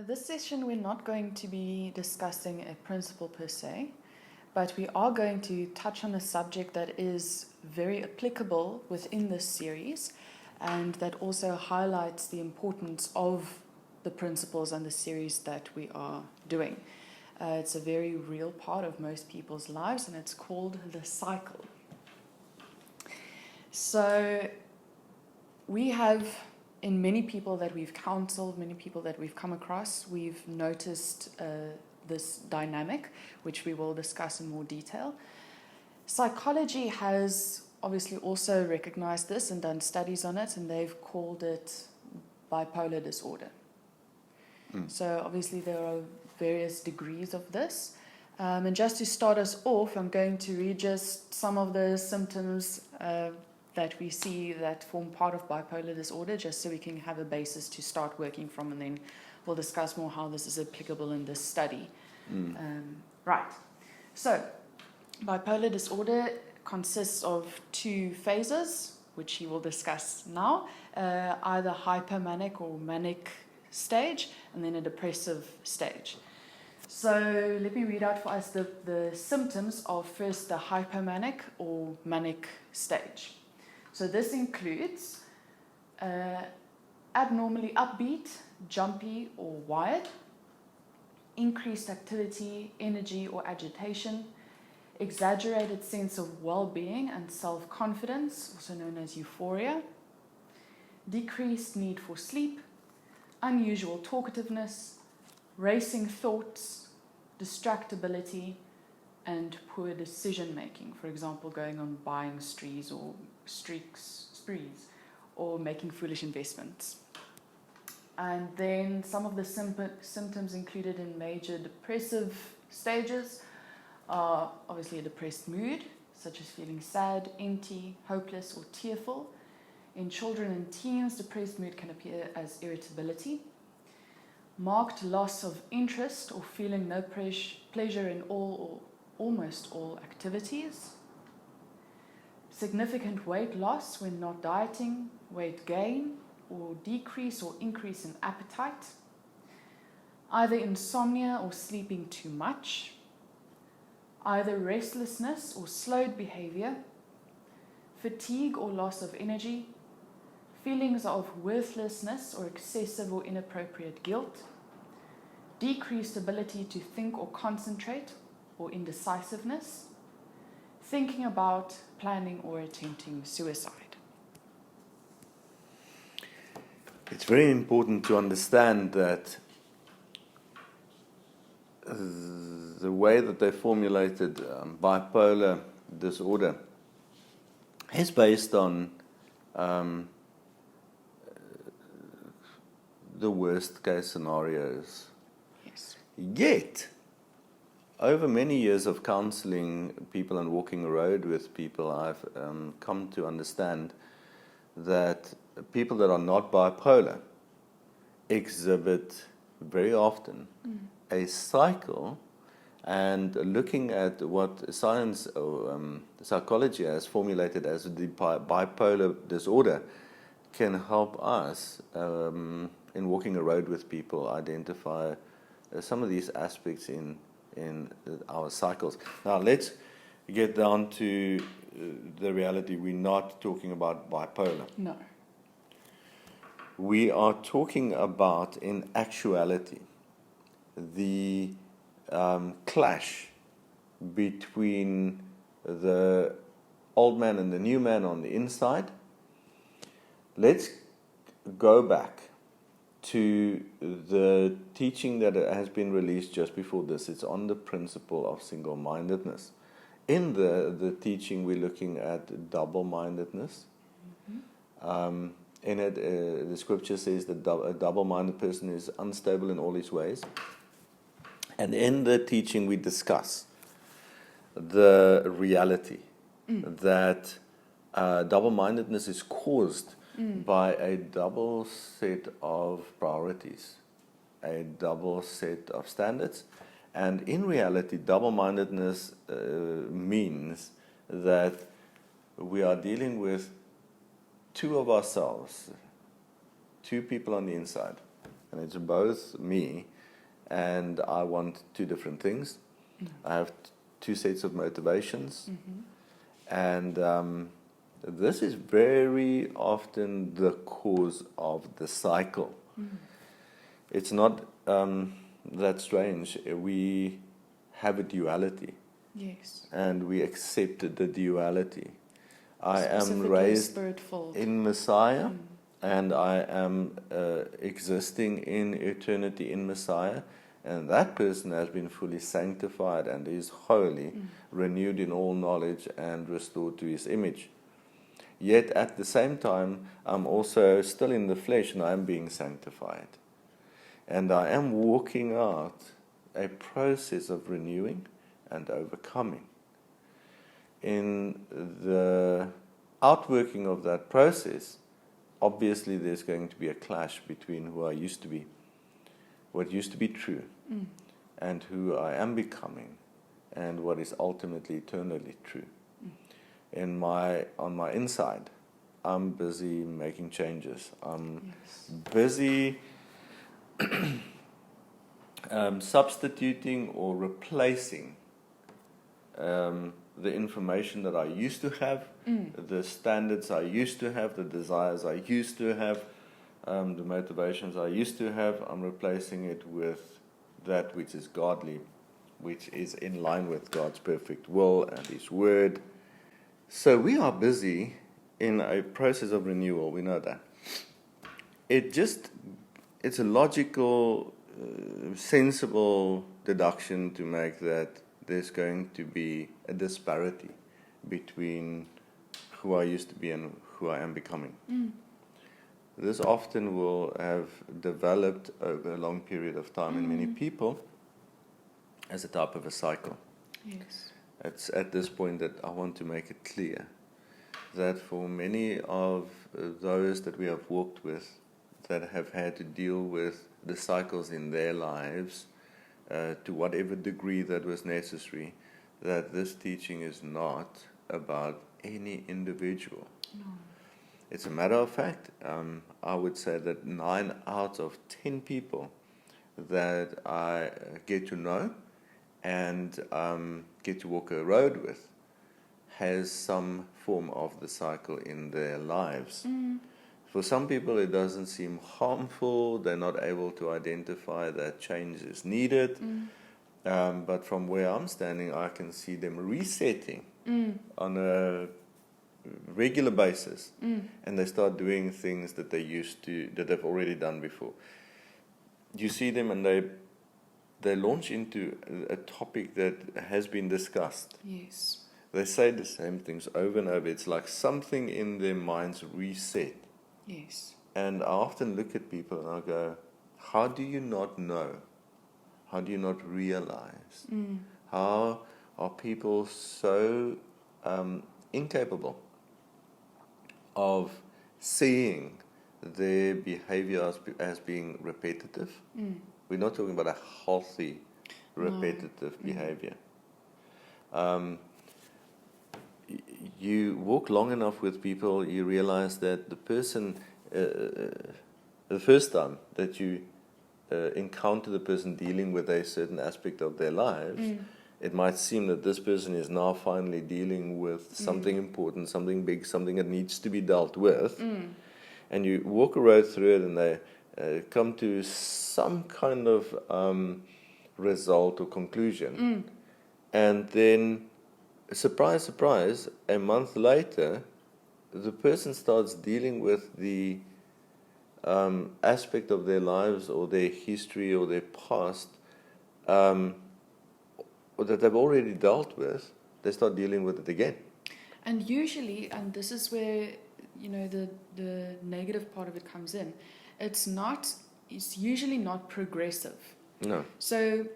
This session we're not going to be discussing a principle per se, but we are going to touch on a subject that is very applicable within this series and that also highlights the importance of the principles and the series that we are doing. It's a very real part of most people's lives, and it's called the cycle. So we have, in many people that we've counseled, many people that we've come across, we've noticed this dynamic, which we will discuss in more detail. Psychology has obviously also recognized this and done studies on it, and they've called it bipolar disorder. So obviously there are various degrees of this. And just to start us off, I'm going to read just some of the symptoms that we see that form part of bipolar disorder, just so we can have a basis to start working from, and then we'll discuss more how this is applicable in this study. Right. So bipolar disorder consists of two phases, which he will discuss now, either hypomanic or manic stage, and then a depressive stage. So let me read out for us the symptoms of first the hypomanic or manic stage. So this includes abnormally upbeat, jumpy or wired, increased activity, energy or agitation, exaggerated sense of well-being and self-confidence, also known as euphoria, decreased need for sleep, unusual talkativeness, racing thoughts, distractibility, and poor decision making. For example, going on buying sprees or making foolish investments. And then some of the symptoms included in major depressive stages are obviously a depressed mood, such as feeling sad, empty, hopeless, or tearful. In children and teens, depressed mood can appear as irritability, marked loss of interest or feeling no pleasure in all or almost all activities, significant weight loss when not dieting, weight gain or decrease or increase in appetite, either insomnia or sleeping too much, either restlessness or slowed behavior, fatigue or loss of energy, feelings of worthlessness or excessive or inappropriate guilt, decreased ability to think or concentrate or indecisiveness, thinking about, planning or attempting suicide. It's very important to understand that the way that they formulated bipolar disorder is based on the worst case scenarios. Yes. Yet, over many years of counseling people and walking a road with people, I've come to understand that people that are not bipolar exhibit very often a cycle, and looking at what science or psychology has formulated as the bipolar disorder can help us in walking a road with people identify some of these aspects in our cycles. Now let's get down to the reality. We're not talking about bipolar. No. We are talking about, in actuality, the clash between the old man and the new man on the inside. Let's go back to the teaching that has been released just before this. It's on the principle of single-mindedness. In the teaching, we're looking at double-mindedness. In it, the scripture says that a double-minded person is unstable in all his ways. And in the teaching, we discuss the reality that double-mindedness is caused by a double set of priorities, a double set of standards. And in reality, double-mindedness means that we are dealing with two of ourselves, two people on the inside. and it's both me, and I want two different things. I have two sets of motivations, and this is very often the cause of the cycle. It's not that strange. We have a duality, Yes. and we accept the duality. I am Specifically raised spirit-filled. in Messiah, and I am existing in eternity in Messiah, and that person has been fully sanctified and is holy, renewed in all knowledge, and restored to his image. Yet at the same time, I'm also still in the flesh, and I am being sanctified. And I am walking out a process of renewing and overcoming. In the outworking of that process, obviously there's going to be a clash between who I used to be, what used to be true, and who I am becoming, and what is ultimately eternally true. On my inside, I'm busy making changes. I'm busy substituting or replacing the information that I used to have, the standards I used to have, the desires I used to have, the motivations I used to have. I'm replacing it with that which is godly, which is in line with God's perfect will and His Word. So we are busy in a process of renewal, we know that. It's a logical, sensible deduction to make that there's going to be a disparity between who I used to be and who I am becoming. This often will have developed over a long period of time in many people as a type of a cycle. Yes. It's at this point that I want to make it clear that for many of those that we have walked with that have had to deal with the cycles in their lives, to whatever degree that was necessary, that this teaching is not about any individual. No. It's a matter of fact. I would say that 9 out of 10 people that I get to know and get to walk a road with has some form of the cycle in their lives. For some people it doesn't seem harmful, they're not able to identify that change is needed, but from where I'm standing I can see them resetting on a regular basis, and they start doing things that they've already done before. You see them and they launch into a topic that has been discussed. Yes. They say the same things over and over. It's like something in their minds reset. Yes. And I often look at people and I go, how do you not know? How do you not realize? How are people so incapable of seeing their behavior as being repetitive? We're not talking about a healthy, repetitive behavior. You walk long enough with people, you realize that the person, the first time that you encounter the person dealing with a certain aspect of their lives, it might seem that this person is now finally dealing with something important, something big, something that needs to be dealt with. And you walk a road through it and they come to some kind of result or conclusion. And then, surprise, surprise, a month later, the person starts dealing with the aspect of their lives or their history or their past that they've already dealt with. They start dealing with it again. And usually, and this is where, the negative part of it comes in, it's usually not progressive. No. So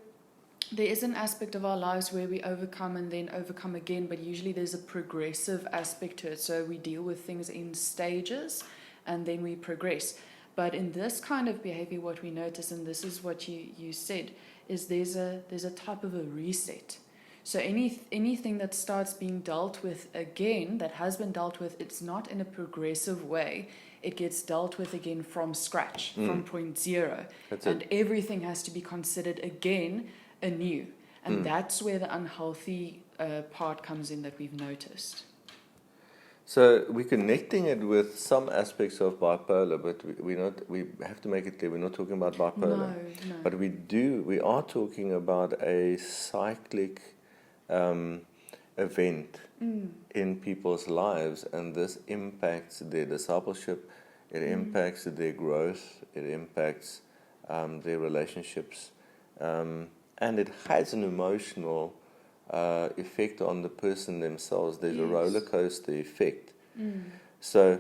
there is an aspect of our lives where we overcome and then overcome again, but usually there's a progressive aspect to it. So we deal with things in stages and then we progress. But in this kind of behavior, what we notice, and this is what you said, is there's a type of a reset. So anything that starts being dealt with again, that has been dealt with, it's not in a progressive way. it gets dealt with again from scratch, from point zero. That's And it. everything has to be considered again anew. And Mm. that's where the unhealthy part comes in that we've noticed. So we're connecting it with some aspects of bipolar, but we have to make it clear we're not talking about bipolar. No. But we are talking about a cyclic event in people's lives, and this impacts their discipleship, it impacts their growth, it impacts their relationships, and it has an emotional effect on the person themselves. There's a Yes. roller coaster effect. So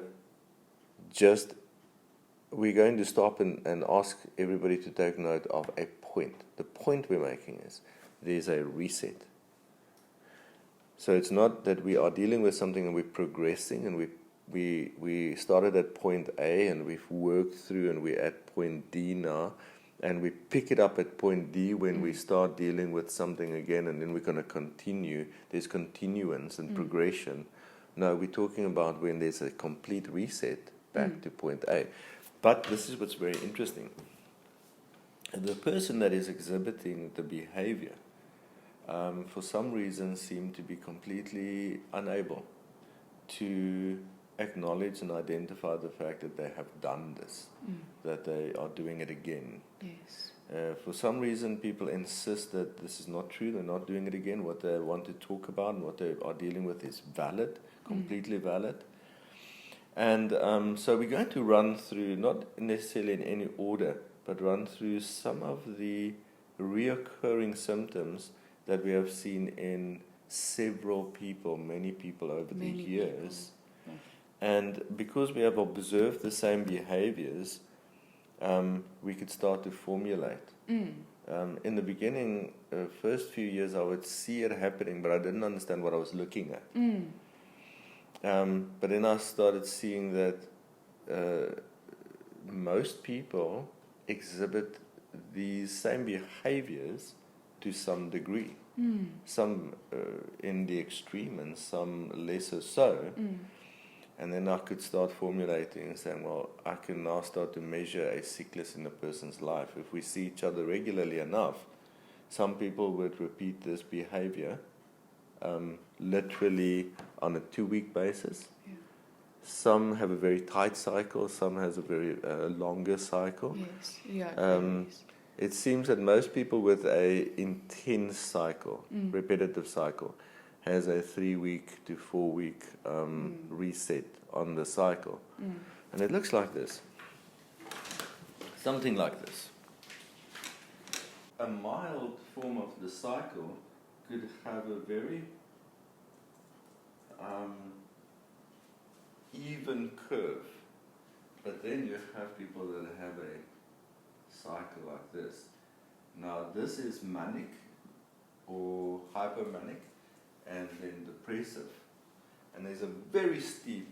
we're going to stop and ask everybody to take note of a point. The point we're making is there's a reset. So it's not that we are dealing with something and we're progressing and we started at point A and we've worked through and we're at point D now, and we pick it up at point D when we start dealing with something again, and then we're going to continue. There's continuance and progression. No, we're talking about when there's a complete reset back to point A. But this is what's very interesting. The person that is exhibiting the behavior, for some reason, seem to be completely unable to acknowledge and identify the fact that they have done this, that they are doing it again. Yes. For some reason, people insist that this is not true, they're not doing it again. What they want to talk about and what they are dealing with is valid, completely valid. And so we're going to run through, not necessarily in any order, but run through some of the reoccurring symptoms that we have seen in several people, many people over the years. And because we have observed the same behaviors, we could start to formulate. In the beginning, first few years, I would see it happening, but I didn't understand what I was looking at. But then I started seeing that most people exhibit these same behaviors to some degree. Some in the extreme and some lesser so. And then I could start formulating and saying, well, I can now start to measure a sickness in a person's life. If we see each other regularly enough, some people would repeat this behavior literally on a 2-week basis. Yeah. Some have a very tight cycle, some has a very longer cycle. Yes. Yeah. Yes. It seems that most people with a intense cycle, repetitive cycle, has a 3-week to 4-week reset on the cycle. And it looks like this. Something like this. A mild form of the cycle could have a very even curve. But then you have people that have a cycle like this. Now this is manic or hypomanic, and then depressive. And there's a very steep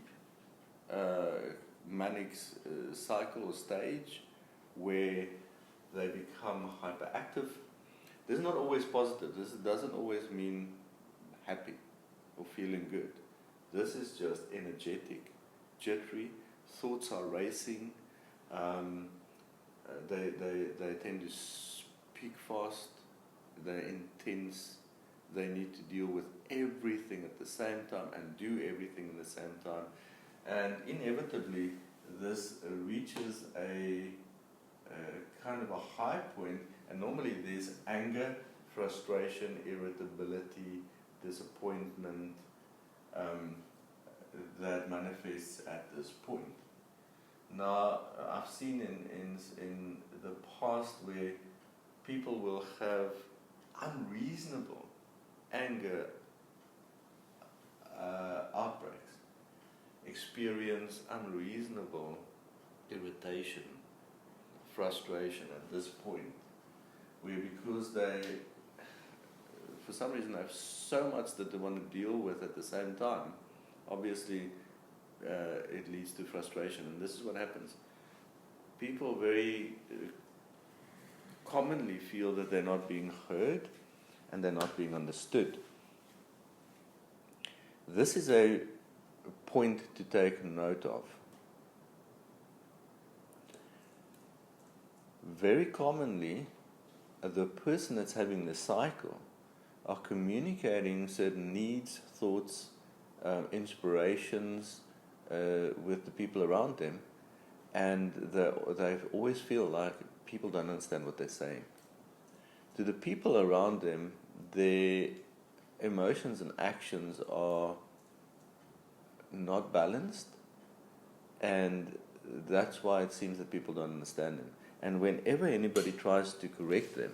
manic cycle or stage where they become hyperactive. This is not always positive. This doesn't always mean happy or feeling good. This is just energetic, jittery, thoughts are racing, they tend to speak fast, they're intense, they need to deal with everything at the same time and do everything at the same time. And inevitably, this reaches a kind of a high point, and normally there's anger, frustration, irritability, disappointment that manifests at this point. Now, I've seen in the past where people will have unreasonable anger outbreaks, experience unreasonable irritation, frustration at this point, where because they, for some reason, have so much that they want to deal with at the same time, obviously it leads to frustration. And this is what happens. People very commonly feel that they're not being heard and they're not being understood. This is a point to take note of. very commonly, the person that's having the cycle are communicating certain needs, thoughts, inspirations with the people around them, and they always feel like people don't understand what they're saying. To the people around them, their emotions and actions are not balanced, and that's why it seems that people don't understand them. And whenever anybody tries to correct them,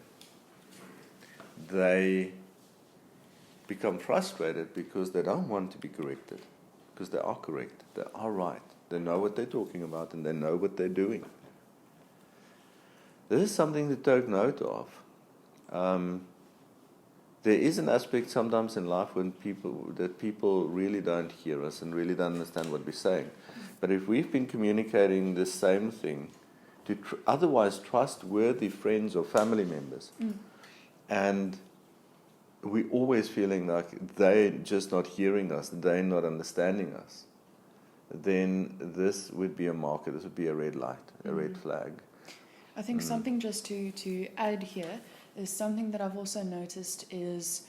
they become frustrated because they don't want to be corrected, because they are correct, they are right, they know what they're talking about, and they know what they're doing. This is something to take note of. There is an aspect sometimes in life when people really don't hear us and really don't understand what we're saying. But if we've been communicating the same thing to otherwise trustworthy friends or family members, and we're always feeling like they're just not hearing us, they're not understanding us, then this would be a marker, this would be a red light, a red flag. I think something just to add here is something that I've also noticed is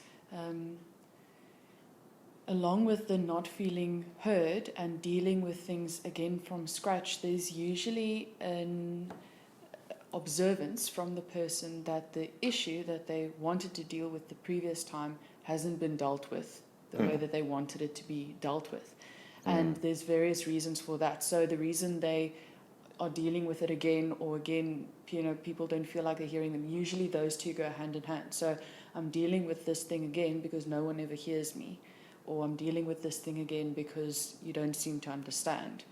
along with the not feeling heard and dealing with things again from scratch, there's usually an observance from the person that the issue that they wanted to deal with the previous time hasn't been dealt with the way that they wanted it to be dealt with. And there's various reasons for that. So the reason they are dealing with it again, or again, people don't feel like they're hearing them. Usually those two go hand in hand. So I'm dealing with this thing again because no one ever hears me, or I'm dealing with this thing again because you don't seem to understand.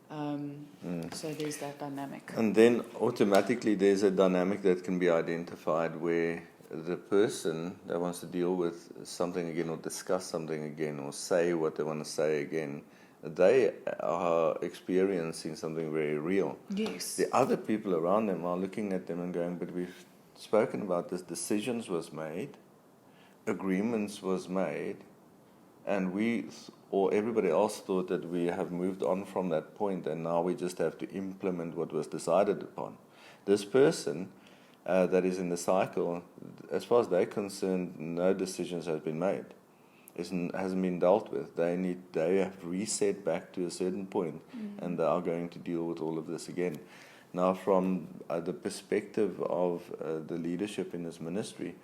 So there's that dynamic. And then automatically there's a dynamic that can be identified where the person that wants to deal with something again, or discuss something again, or say what they want to say again, they are experiencing something very real. Yes. The other people around them are looking at them and going, but we've spoken about this, decisions was made, agreements was made, and everybody else thought that we have moved on from that point, and now we just have to implement what was decided upon. This person that is in the cycle, as far as they're concerned, no decisions have been made. Hasn't been dealt with. They have reset back to a certain point, and they are going to deal with all of this again. Now, from the perspective of the leadership in this ministry,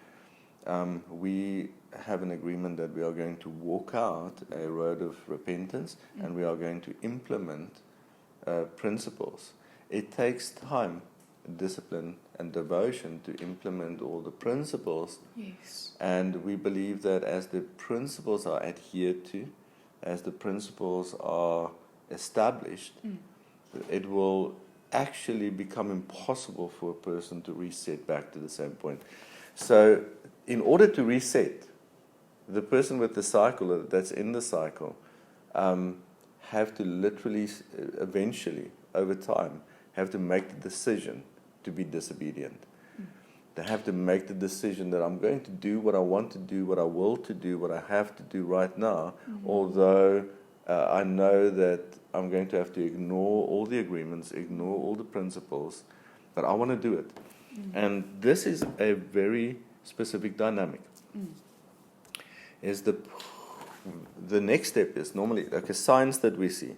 we have an agreement that we are going to walk out a road of repentance, and we are going to implement principles. It takes time, discipline, and devotion to implement all the principles. Yes. And we believe that as the principles are adhered to, as the principles are established, it will actually become impossible for a person to reset back to the same point. So in order to reset, the person with the cycle, that's in the cycle, have to literally, eventually, over time, have to make the decision to be disobedient. They have to make the decision that I'm going to do what I want to do, what I will to do, what I have to do right now, although I know that I'm going to have to ignore all the agreements, ignore all the principles, but I want to do it. And this is a very specific dynamic. Is the next step is normally, like a signs that we see,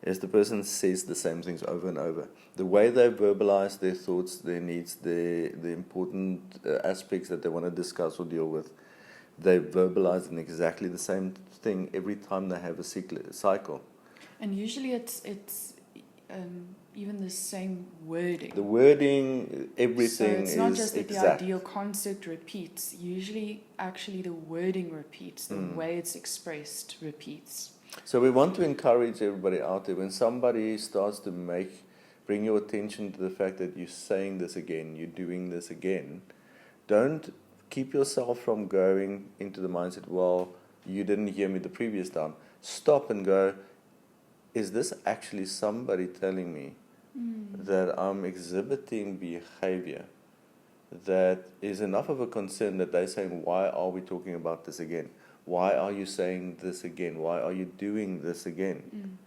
is the person says the same things over and over. The way they verbalize their thoughts, their needs, the important aspects that they want to discuss or deal with, they verbalize in exactly the same thing every time they have a cycle. And usually it's even the same wording. The wording, everything is So it's not just that exact. the ideal concept repeats. Usually, actually, the wording repeats. The way it's expressed repeats. So we want to encourage everybody out there, when somebody starts to bring your attention to the fact that you're saying this again, you're doing this again, don't keep yourself from going into the mindset, well, you didn't hear me the previous time. Stop and go, is this actually somebody telling me that I'm exhibiting behavior that is enough of a concern that they're saying, why are we talking about this again? Why are you saying this again? Why are you doing this again?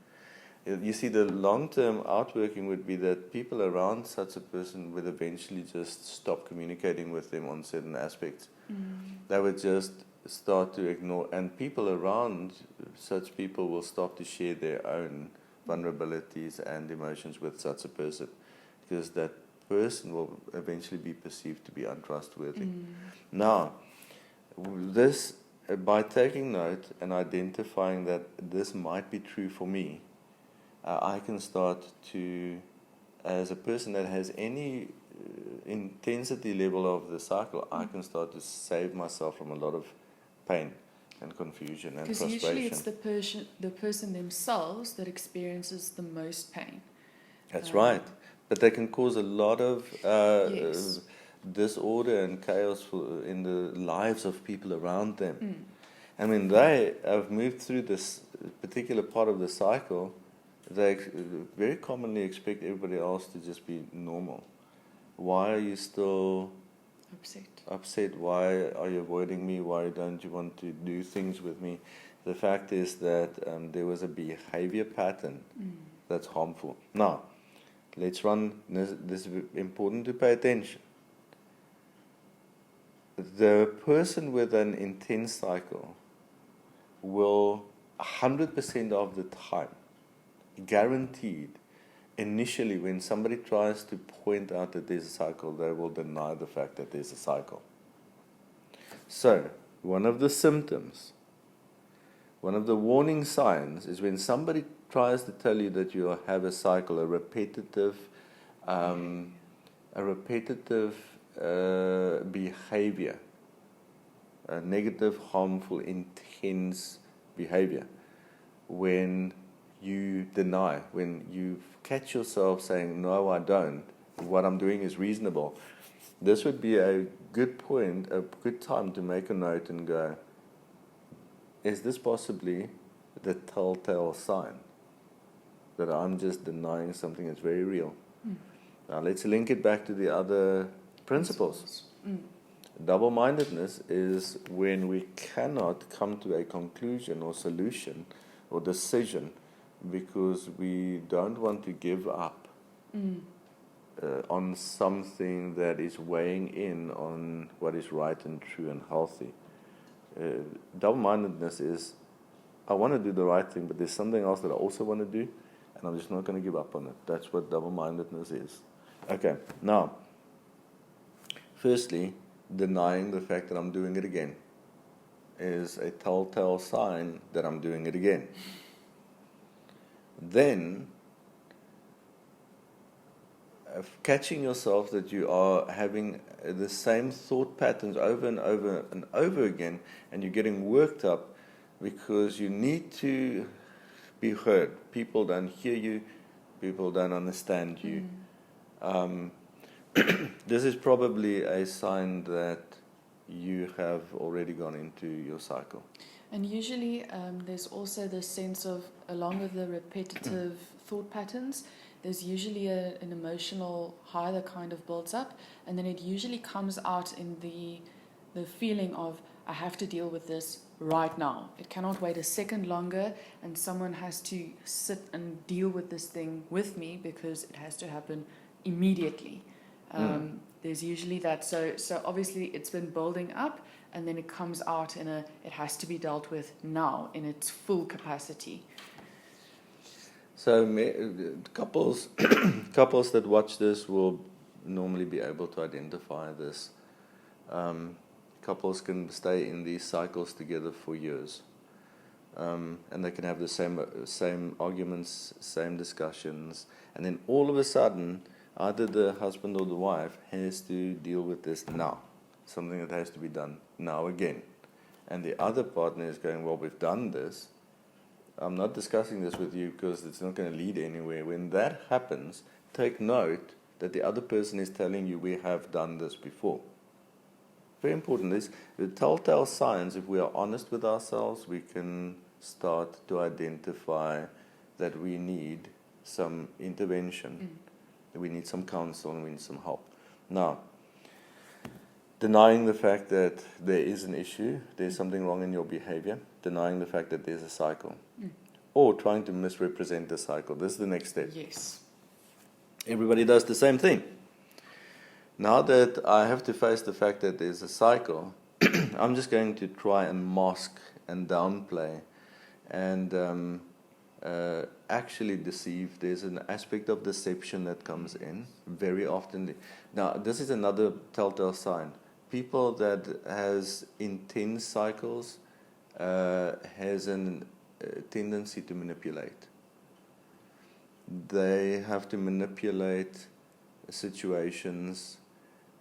You see, the long-term outworking would be that people around such a person would eventually just stop communicating with them on certain aspects. They would just start to ignore, and people around such people will start to share their own vulnerabilities and emotions with such a person, because that person will eventually be perceived to be untrustworthy. Now, this, by taking note and identifying that this might be true for me, I can start to, as a person that has any intensity level of the cycle, I can start to save myself from a lot of pain and confusion and Because frustration. usually it's the person themselves that experiences the most pain. That's right. But they can cause a lot of Yes. disorder and chaos in the lives of people around them. And when they have moved through this particular part of the cycle, they very commonly expect everybody else to just be normal. Why are you still upset? Why are you avoiding me? Why don't you want to do things with me? The fact is that there was a behavior pattern that's harmful. Now, let's run, this is important to pay attention. The person with an intense cycle will 100% of the time, guaranteed, initially when somebody tries to point out that there's a cycle, they will deny the fact that there's a cycle. So, one of the symptoms, one of the warning signs is when somebody tries to tell you that you have a cycle, a repetitive behavior, a negative, harmful, intense behavior. When you deny, when you catch yourself saying, no, I don't, what I'm doing is reasonable, this would be a good point, a good time to make a note and go, is this possibly the telltale sign that I'm just denying something that's very real? Now let's link it back to the other principles. Double-mindedness is when we cannot come to a conclusion or solution or decision because we don't want to give up on something that is weighing in on what is right and true and healthy. Double-mindedness is, I want to do the right thing, but there's something else that I also want to do, and I'm just not going to give up on it. That's what double-mindedness is. Okay, now, firstly, denying the fact that I'm doing it again is a telltale sign that I'm doing it again. Then, catching yourself that you are having the same thought patterns over and over and over again, and you're getting worked up because you need to be heard. People don't hear you, people don't understand you. This is probably a sign that you have already gone into your cycle. And usually there's also this sense of, along with the repetitive thought patterns, there's usually an emotional high that kind of builds up, and then it usually comes out in the feeling of, I have to deal with this right now. It cannot wait a second longer, and someone has to sit and deal with this thing with me because it has to happen immediately. There's usually that. So obviously it's been building up, and then it comes out in it has to be dealt with now in its full capacity. So couples that watch this will normally be able to identify this. Couples can stay in these cycles together for years, and they can have the same arguments, same discussions, and then all of a sudden, either the husband or the wife has to deal with this now, something that has to be done now again, and the other partner is going, well, we've done this. I'm not discussing this with you because it's not going to lead anywhere. When that happens, take note that the other person is telling you, we have done this before. Very important. This the telltale signs. If we are honest with ourselves, we can start to identify that we need some intervention, that we need some counsel, and we need some help. Now, denying the fact that there is an issue, there's something wrong in your behavior, denying the fact that there's a cycle. or trying to misrepresent the cycle. This is the next step. Yes. Everybody does the same thing. Now that I have to face the fact that there's a cycle, I'm just going to try and mask and downplay and actually deceive. There's an aspect of deception that comes in very often. Now, this is another telltale sign. People that has intense cycles has a tendency to manipulate. They have to manipulate situations.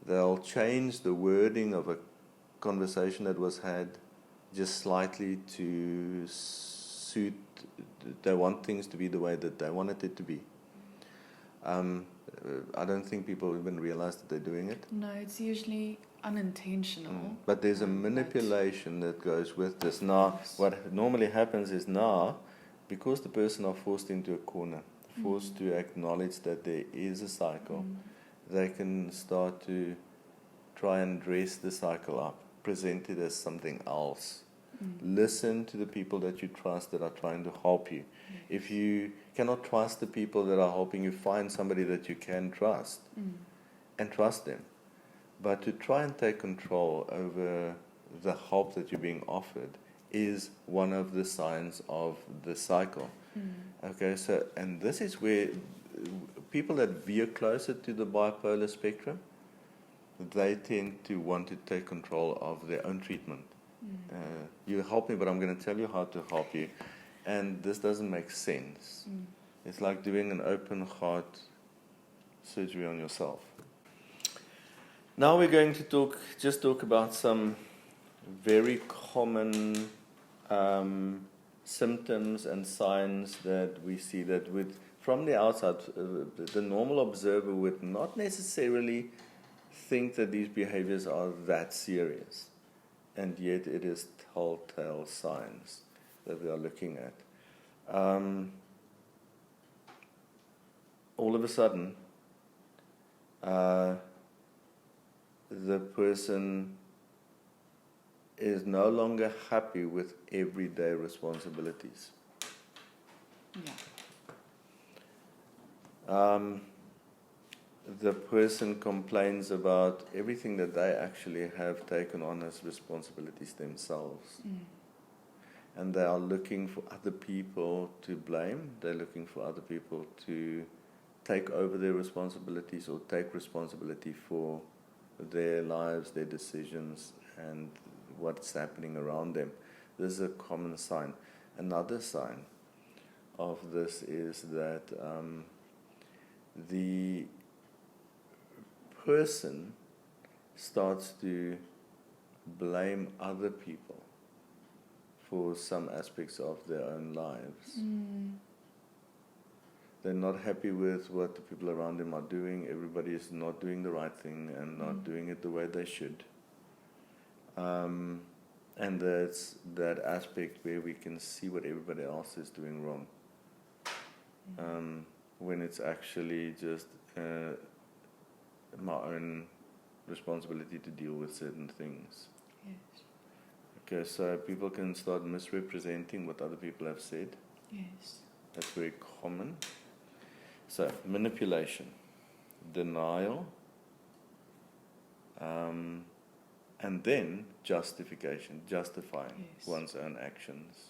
They'll change the wording of a conversation that was had just slightly to suit. They want things to be the way that they wanted it to be. I don't think people even realize that they're doing it. No, it's usually unintentional. But there's a manipulation that goes with this. Now, what normally happens is now, because the person are forced into a corner, forced to acknowledge that there is a cycle, they can start to try and dress the cycle up, present it as something else. Listen to the people that you trust that are trying to help you. If you cannot trust the people that are helping you, find somebody that you can trust and trust them. But to try and take control over the help that you're being offered is one of the signs of the cycle. Okay, so, and this is where people that veer closer to the bipolar spectrum, they tend to want to take control of their own treatment. You help me, but I'm going to tell you how to help you. And this doesn't make sense. It's like doing an open heart surgery on yourself. Now we're going to talk about some very common symptoms and signs that we see that from the outside, the normal observer would not necessarily think that these behaviors are that serious. And yet it is telltale signs that we are looking at. All of a sudden, the person is no longer happy with everyday responsibilities. The person complains about everything that they actually have taken on as responsibilities themselves. And they are looking for other people to blame. They're looking for other people to take over their responsibilities or take responsibility for their lives, their decisions, and what's happening around them. This is a common sign. Another sign of this is that the person starts to blame other people for some aspects of their own lives. They're not happy with what the people around them are doing. Everybody is not doing the right thing and not doing it the way they should. And that's that aspect where we can see what everybody else is doing wrong. When it's actually just my own responsibility to deal with certain things. Yes. Okay, so people can start misrepresenting what other people have said. Yes. That's very common. So, manipulation, denial, and then justification, justifying one's own actions.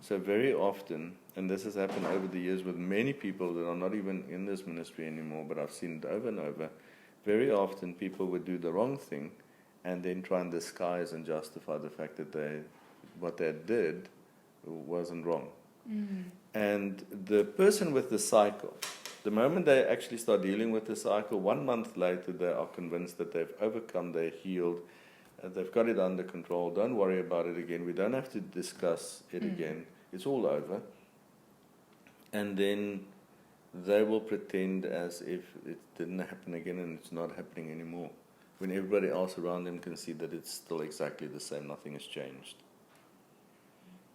So very often, and this has happened over the years with many people that are not even in this ministry anymore, but I've seen it over and over, very often people would do the wrong thing and then try and disguise and justify the fact that what they did wasn't wrong. And the person with the cycle, the moment they actually start dealing with the cycle, 1 month later they are convinced that they've overcome, they're healed, they've got it under control, don't worry about it again, we don't have to discuss it again, it's all over. And then they will pretend as if it didn't happen again and it's not happening anymore, when everybody else around them can see that it's still exactly the same, nothing has changed.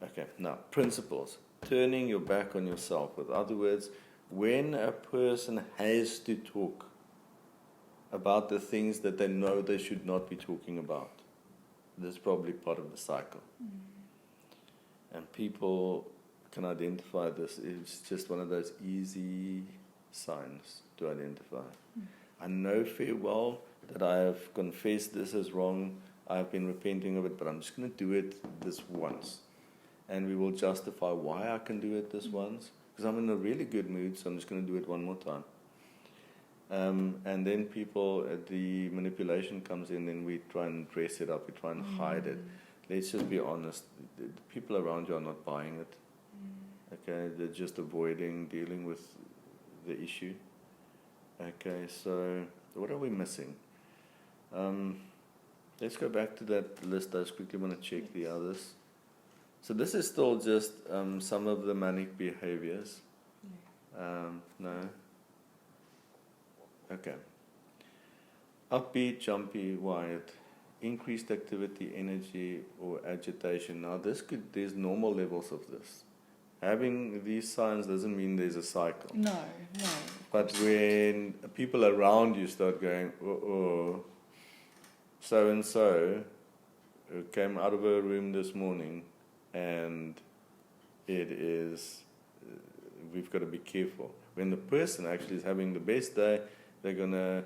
Okay, now, principles. Turning your back on yourself. In other words, when a person has to talk about the things that they know they should not be talking about, this is probably part of the cycle. And people can identify this. It's just one of those easy signs to identify. I know fair well that I have confessed this is wrong. I have been repenting of it, but I'm just going to do it this once. And we will justify why I can do it this once. Because I'm in a really good mood, so I'm just going to do it one more time. And then the manipulation comes in, and we try and dress it up, we try and hide it. Let's just be honest. The people around you are not buying it. Okay, they're just avoiding dealing with the issue. Okay, so what are we missing? Let's go back to that list. I just quickly want to check the others. So this is still just some of the manic behaviors. No. Okay. Upbeat, jumpy, wired, increased activity, energy, or agitation. Now there's normal levels of this. Having these signs doesn't mean there's a cycle. No. But when people around you start going, so-and-so came out of her room this morning, and it is, we've got to be careful. When the person actually is having the best day, they're going to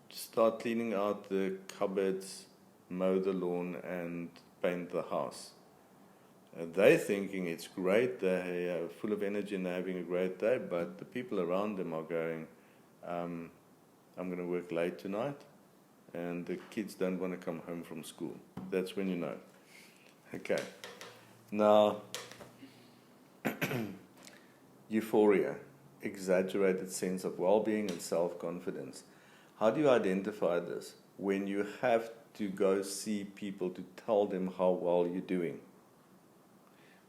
start cleaning out the cupboards, mow the lawn, and paint the house. They're thinking it's great, they are full of energy and they're having a great day, but the people around them are going, I'm going to work late tonight, and the kids don't want to come home from school. That's when you know. Okay. Now, euphoria, exaggerated sense of well-being and self-confidence. How do you identify this? When you have to go see people to tell them how well you're doing.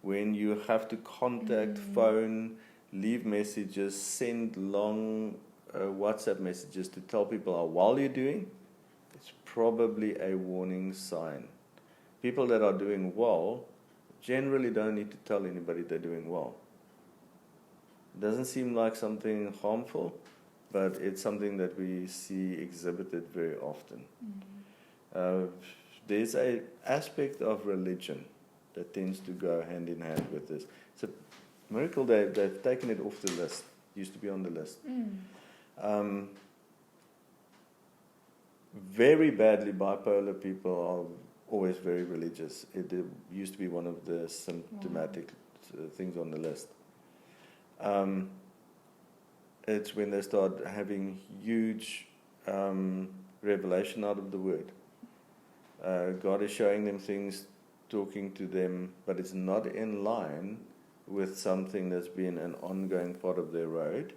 When you have to contact, phone, leave messages, send long WhatsApp messages to tell people how well you're doing, it's probably a warning sign. People that are doing well generally don't need to tell anybody they're doing well. It doesn't seem like something harmful, but it's something that we see exhibited very often. There's an aspect of religion that tends to go hand in hand with this. It's a miracle they've taken it off the list. It used to be on the list. Very badly bipolar people are always very religious. It used to be one of the symptomatic things on the list. It's when they start having huge revelation out of the Word. God is showing them things, talking to them, but it's not in line with something that's been an ongoing part of their road.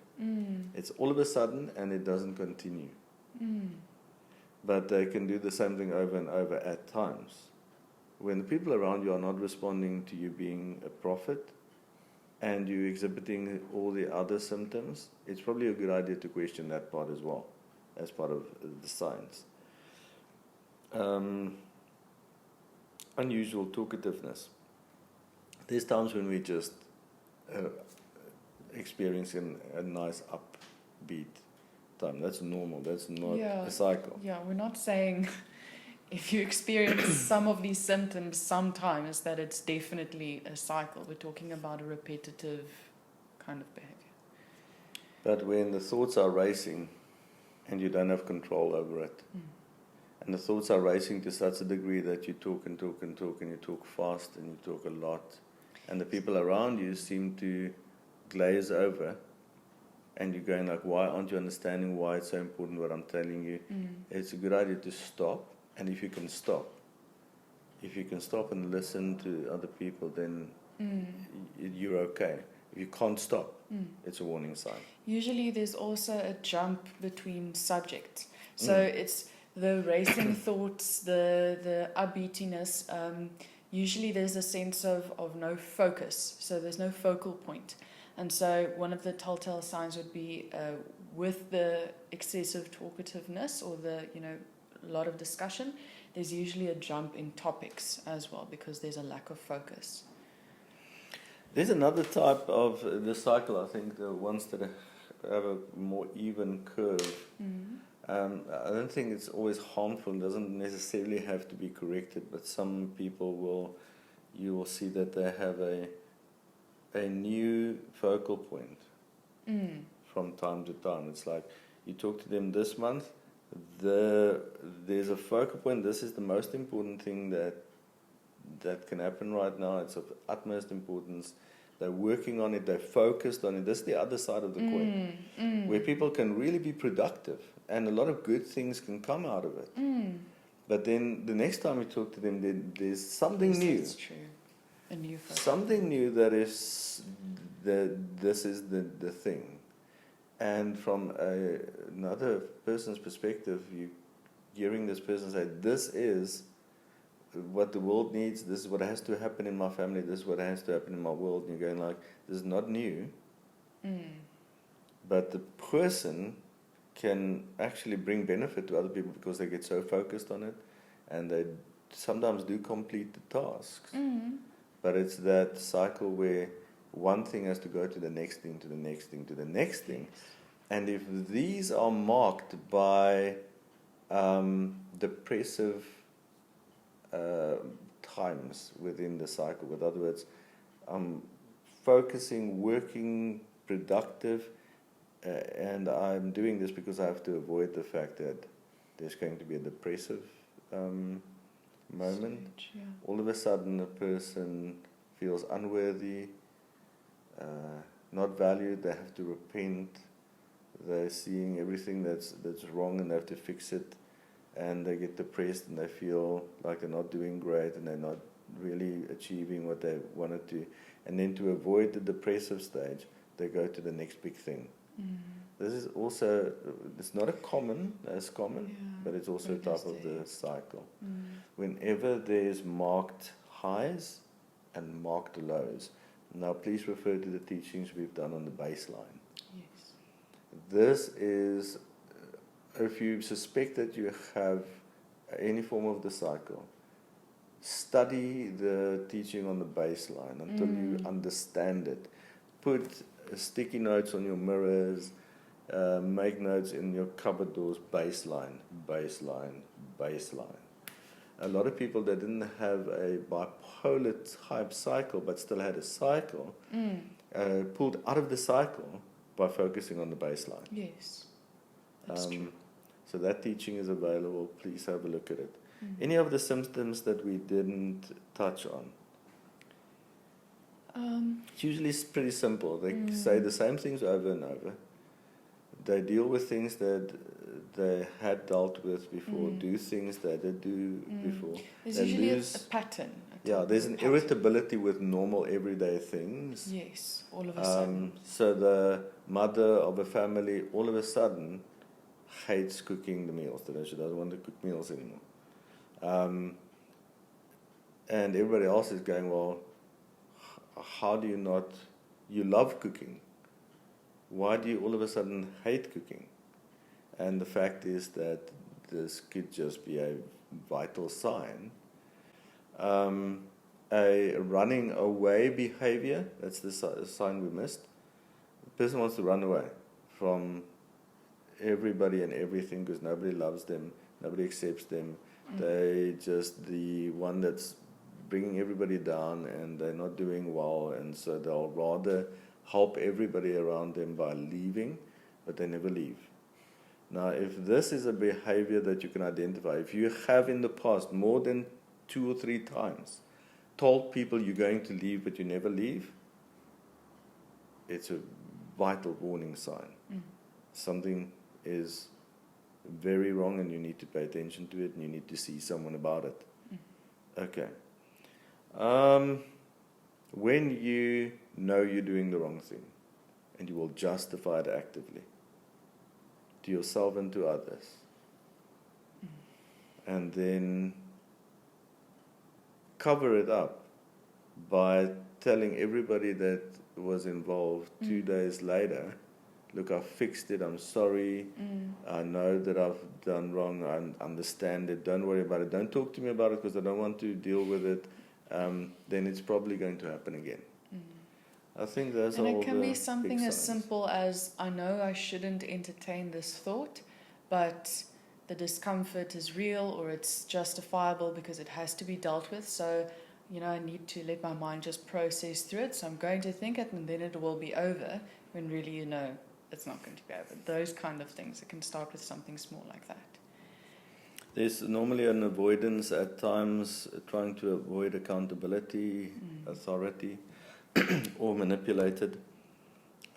It's all of a sudden, and it doesn't continue. But they can do the same thing over and over at times. When the people around you are not responding to you being a prophet, and you're exhibiting all the other symptoms, it's probably a good idea to question that part as well, as part of the signs. Unusual talkativeness. There's times when we just experiencing a nice upbeat time. That's normal. That's not a cycle. Yeah, we're not saying if you experience some of these symptoms sometimes that it's definitely a cycle. We're talking about a repetitive kind of behavior. But when the thoughts are racing and you don't have control over it, and the thoughts are racing to such a degree that you talk and talk and talk, and you talk fast and you talk a lot, and the people around you seem to glaze over, and you're going like, why aren't you understanding why it's so important what I'm telling you? It's a good idea to stop, and if you can stop and listen to other people, then you're okay. If you can't stop, it's a warning sign. Usually there's also a jump between subjects. So it's the racing thoughts, the upbeatiness. Usually there's a sense of no focus. So there's no focal point. And so one of the telltale signs would be with the excessive talkativeness or the, a lot of discussion, there's usually a jump in topics as well because there's a lack of focus. There's another type of the cycle, I think, the ones that have a more even curve. I don't think it's always harmful. It doesn't necessarily have to be corrected, but some people you will see that they have a a new focal point from time to time. It's like you talk to them this month, there's a focal point. This is the most important thing that can happen right now. It's of utmost importance. They're working on it. They're focused on it. This is the other side of the coin, where people can really be productive, and a lot of good things can come out of it. But then the next time you talk to them, there's something new. That's true. A new focus. Something new that is this is the thing. And from another person's perspective, you hearing this person say, this is what the world needs, this is what has to happen in my family, this is what has to happen in my world, and you're going like, this is not new. But the person can actually bring benefit to other people because they get so focused on it, and they sometimes do complete the tasks. But it's that cycle where one thing has to go to the next thing, to the next thing, to the next thing. And if these are marked by depressive times within the cycle, in other words, focusing, working, productive, and I'm doing this because I have to avoid the fact that there's going to be a depressive moment. Stage, yeah. All of a sudden a person feels unworthy, not valued, they have to repent, they're seeing everything that's wrong and they have to fix it, and they get depressed and they feel like they're not doing great and they're not really achieving what they wanted to. And then to avoid the depressive stage, they go to the next big thing. This is also, it's not as common, but it's also type of the cycle. Whenever there's marked highs and marked lows. Now please refer to the teachings we've done on the baseline. Yes. This is, if you suspect that you have any form of the cycle, study the teaching on the baseline until you understand it. Put sticky notes on your mirrors, make notes in your cupboard doors, baseline, baseline, baseline. A lot of people that didn't have a bipolar type cycle but still had a cycle, pulled out of the cycle by focusing on the baseline. Yes, that's true. So that teaching is available. Please have a look at it. Any of the symptoms that we didn't touch on? It's usually pretty simple. They say the same things over and over. They deal with things that they had dealt with before, do things that they do before. There's they usually lose, a pattern. there's an irritability with normal everyday things. Yes, all of a sudden. So the mother of a family all of a sudden hates cooking the meals. She doesn't want to cook meals anymore. And everybody else is going, well, how do you not, you love cooking. Why do you all of a sudden hate cooking? And the fact is that this could just be a vital sign. A running away behavior, that's the sign we missed. The person wants to run away from everybody and everything because nobody loves them, nobody accepts them. They just the one that's bringing everybody down and they're not doing well, and so they'll rather help everybody around them by leaving, but they never leave. Now, if this is a behavior that you can identify, if you have in the past more than 2 or 3 times told people you're going to leave but you never leave, it's a vital warning sign. Something is very wrong and you need to pay attention to it and you need to see someone about it. Okay. When you know you're doing the wrong thing and you will justify it actively to yourself and to others, and then cover it up by telling everybody that was involved 2 days later, look, I fixed it, I'm sorry, I know that I've done wrong, I understand it, don't worry about it, don't talk to me about it because I don't want to deal with it, then it's probably going to happen again. I think those are all the And it can be something big as signs. simple as, I know I shouldn't entertain this thought, but the discomfort is real or it's justifiable because it has to be dealt with. So I need to let my mind just process through it. So I'm going to think it and then it will be over, when really, it's not going to be over. Those kind of things. It can start with something small like that. There's normally an avoidance at times, trying to avoid accountability, authority, or manipulated.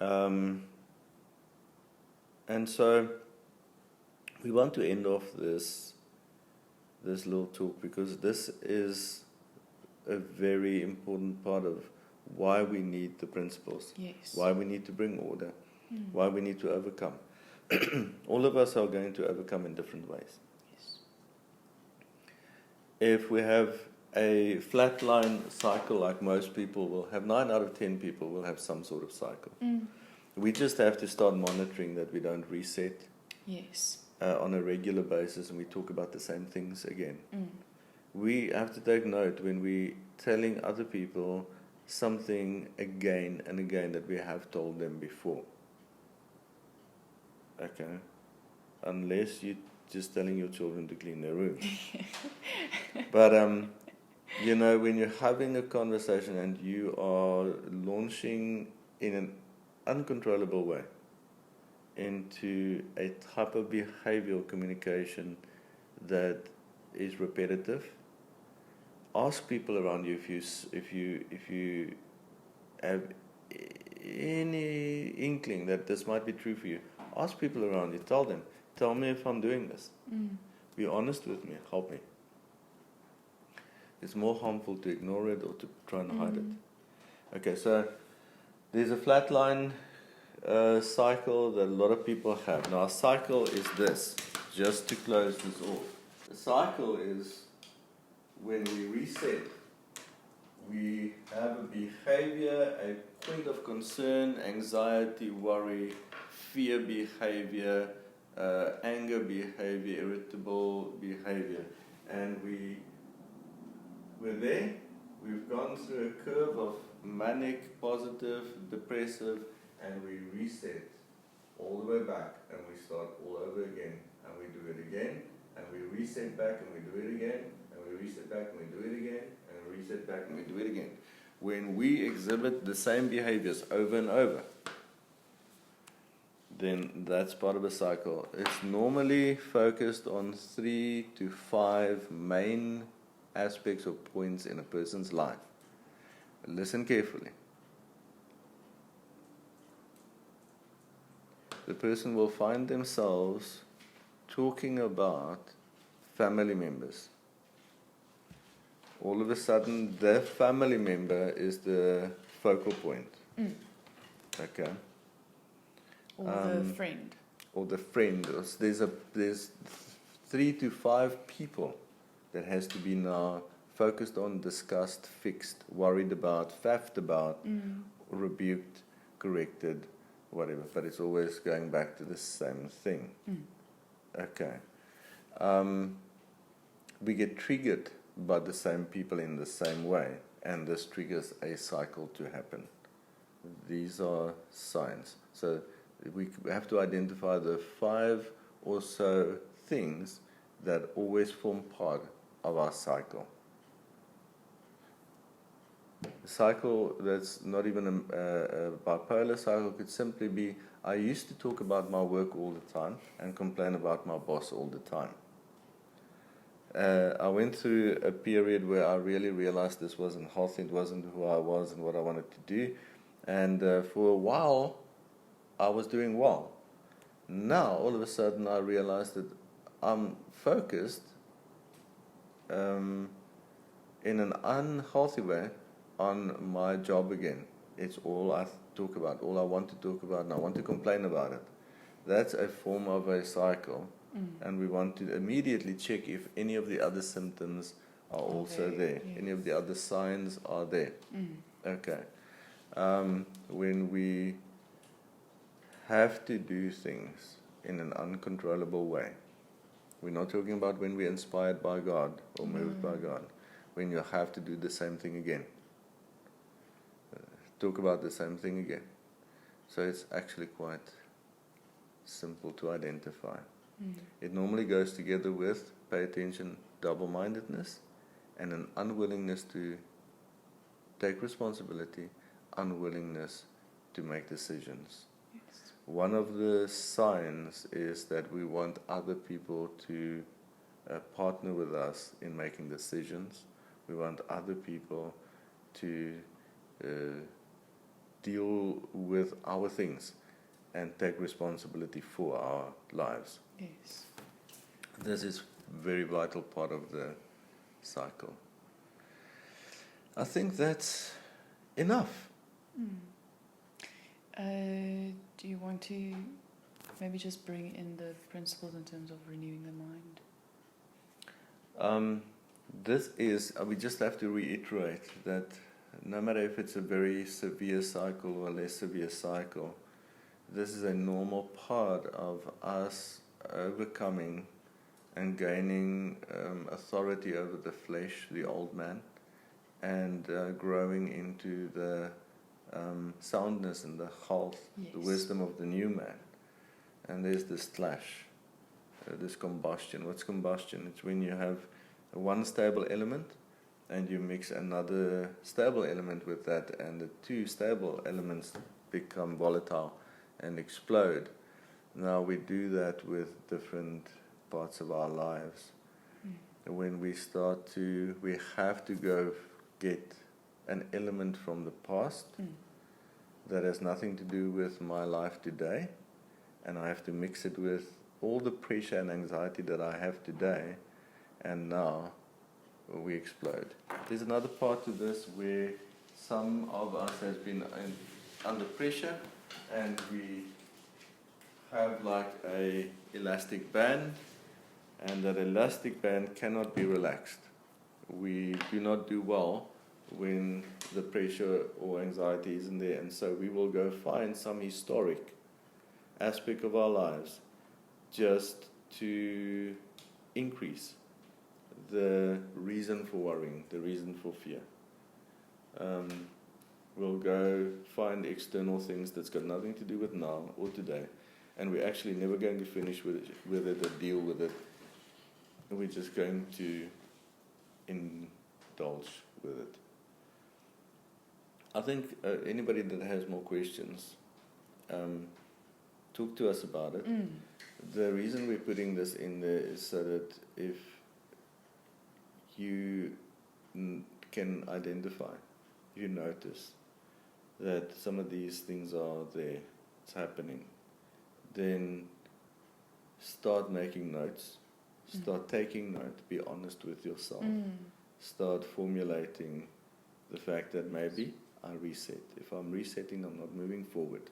And so we want to end off this little talk, because this is a very important part of why we need the principles, Yes. why we need to bring order, why we need to overcome. All of us are going to overcome in different ways. Yes. If we have a flatline cycle, like most people will have, 9 out of 10 people will have some sort of cycle. We just have to start monitoring that we don't reset Yes. on a regular basis and we talk about the same things again. We have to take note when we're telling other people something again and again that we have told them before. Okay? Unless you're just telling your children to clean their room. But, when you're having a conversation and you are launching in an uncontrollable way into a type of behavioral communication that is repetitive, ask people around you if you have any inkling that this might be true for you. Ask people around you. Tell me if I'm doing this. Be honest with me. Help me. It's more harmful to ignore it or to try and hide it. Okay, so there's a flatline cycle that a lot of people have. Now, a cycle is this, just to close this off. The cycle is when we reset, we have a behavior, a point of concern, anxiety, worry, fear behavior, anger behavior, irritable behavior. And we're there. We've gone through a curve of manic, positive, depressive, and we reset all the way back and we start all over again. And we do it again, and we reset back and we do it again, and we reset back and we do it again, and we reset back and we do it again. When we exhibit the same behaviors over and over, then that's part of a cycle. It's normally focused on 3 to 5 main aspects or points in a person's life. Listen carefully. The person will find themselves talking about family members. All of a sudden, their family member is the focal point. Okay. Or the friend. Or the friend. There's 3 to 5 people that has to be now focused on, discussed, fixed, worried about, faffed about, rebuked, corrected, whatever. But it's always going back to the same thing. Okay. We get triggered by the same people in the same way, and this triggers a cycle to happen. These are signs. So we have to identify the 5 or so things that always form part of our cycle. A cycle that's not even a bipolar cycle could simply be, I used to talk about my work all the time and complain about my boss all the time. I went through a period where I really realized this wasn't healthy, it wasn't who I was and what I wanted to do. And for a while, I was doing well. Now, all of a sudden, I realized that I'm focused in an unhealthy way on my job again. It's all I talk about, all I want to talk about, and I want to complain about it. That's a form of a cycle. And we want to immediately check if any of the other symptoms are also there. Yes. Any of the other signs are there. Okay. When we have to do things in an uncontrollable way, we're not talking about when we're inspired by God or moved by God. When you have to do the same thing again. Talk about the same thing again. So it's actually quite simple to identify. It normally goes together with, pay attention, double-mindedness and an unwillingness to take responsibility, unwillingness to make decisions. Yes. One of the signs is that we want other people to partner with us in making decisions. We want other people to deal with our things and take responsibility for our lives. Yes. This is a very vital part of the cycle. I think that's enough. Do you want to maybe just bring in the principles in terms of renewing the mind? We just have to reiterate that no matter if it's a very severe cycle or a less severe cycle, this is a normal part of us overcoming and gaining authority over the flesh, the old man, and growing into the soundness and the health, the Yes. wisdom of the new man. And there's this clash, this combustion. What's combustion? It's when you have one stable element and you mix another stable element with that, and the two stable elements become volatile and explode. Now we do that with different parts of our lives. When we have to go get an element from the past that has nothing to do with my life today, and I have to mix it with all the pressure and anxiety that I have today, and now we explode. There's another part to this where some of us has been under pressure, and we have like a elastic band, and that elastic band cannot be relaxed. We do not do well when the pressure or anxiety isn't there, and so we will go find some historic aspect of our lives just to increase the reason for worrying, the reason for fear. We'll go find external things that's got nothing to do with now or today, and we're actually never going to finish with it or deal with it. We're just going to indulge with it. I think anybody that has more questions, talk to us about it. The reason we're putting this in there is so that if you can identify, you notice that some of these things are there, it's happening, then start making notes, start taking note, be honest with yourself, start formulating the fact that maybe I reset. If I'm resetting, I'm not moving forward.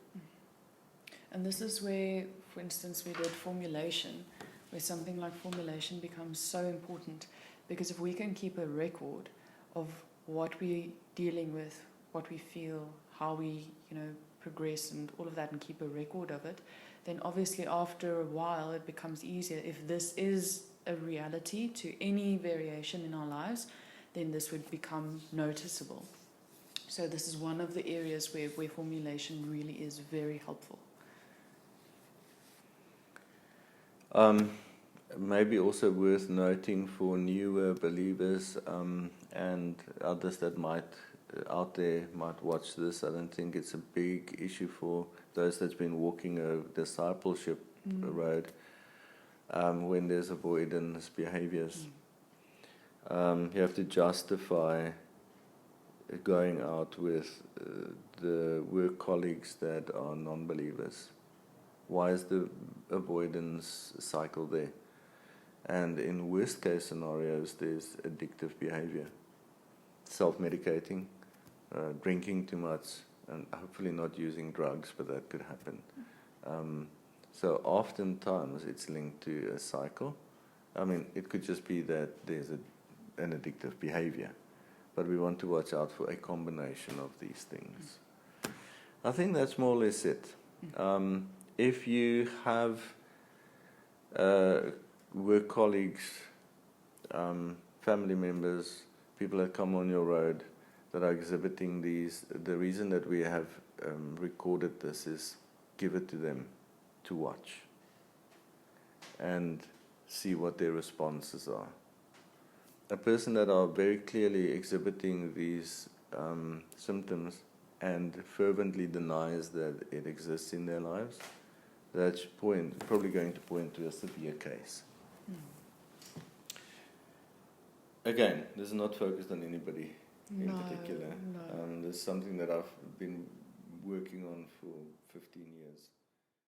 And this is where, for instance, we did formulation, where something like formulation becomes so important, because if we can keep a record of what we're dealing with, what we feel, how we, progress and all of that, and keep a record of it, then obviously after a while it becomes easier. If this is a reality to any variation in our lives, then this would become noticeable. So this is one of the areas where formulation really is very helpful. Maybe also worth noting for newer believers and others that might watch this. I don't think it's a big issue for those that's been walking a discipleship road when there's avoidance behaviors. You have to justify going out with the work colleagues that are non-believers. Why is the avoidance cycle there? And in worst case scenarios, there's addictive behavior, self-medicating, drinking too much, and hopefully not using drugs, but that could happen. So oftentimes it's linked to a cycle. I mean, it could just be that there's an addictive behavior, but we want to watch out for a combination of these things. I think that's more or less it. If you have work colleagues, family members, people that come on your road that are exhibiting these, the reason that we have recorded this is give it to them to watch and see what their responses are. A person that are very clearly exhibiting these symptoms and fervently denies that it exists in their lives, that's probably going to point to a severe case. Again, this is not focused on anybody in particular. No. This is something that I've been working on for 15 years.